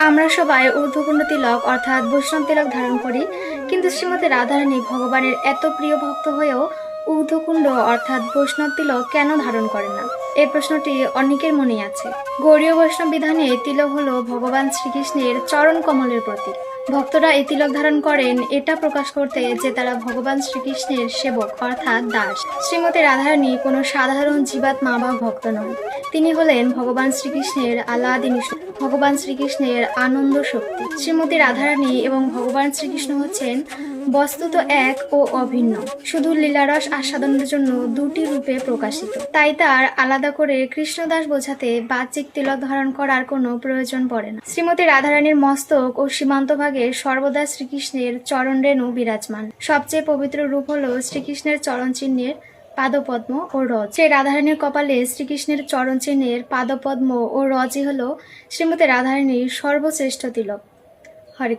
আমরা সবাই ঊর্ধ্বপুণ্ড তিলক অর্থাৎ বৈষ্ণব তিলক ধারণ করি, কিন্তু শ্রীমতী রাধারানী ভগবানের এত প্রিয় ভক্ত হয়েও ঊর্ধ্বকুণ্ড অর্থাৎ বৈষ্ণব তিলক কেন ধারণ করেন না? এই প্রশ্নটি অনেকের মনেই আছে। গৌড়ীয় বৈষ্ণব বিধানে তিলক হলো ভগবান শ্রীকৃষ্ণের চরণ কমলের প্রতীক। ভক্তরা এই তিলক ধারণ করেন এটা প্রকাশ করতে যে তারা ভগবান শ্রীকৃষ্ণের সেবক অর্থাৎ দাস। শ্রীমতী রাধারানী কোনো সাধারণ জীবাত্মা বা ভক্ত নন, তিনি হলেন ভগবান শ্রীকৃষ্ণের আলাদিনী শক্তি, ভগবান শ্রীকৃষ্ণের আনন্দ শক্তি। শ্রীমতী রাধারানী এবং ভগবান শ্রীকৃষ্ণ হচ্ছেন বস্তুত এক ও অভিন্ন, শুধু লীলারস আস্বাদনের জন্য দুটি রূপে প্রকাশিত। তাই তার আলাদা করে কৃষ্ণদাস বোঝাতে বাহ্যিক তিলক ধারণ করার কোনো প্রয়োজন পড়ে না। শ্রীমতী রাধারানীর মস্তক ও সীমান্ত ভাগে সর্বদা শ্রীকৃষ্ণের চরণ রেণু বিরাজমান। সবচেয়ে পবিত্র রূপ হলো শ্রীকৃষ্ণের চরণ চিহ্নের পাদপদ্ম ও রজ। সেই রাধারানীর কপালে শ্রীকৃষ্ণের চরণ চিহ্নের পাদপদ্ম ও রজই হলো শ্রীমতী রাধারানীর সর্বশ্রেষ্ঠ তিলক। হরে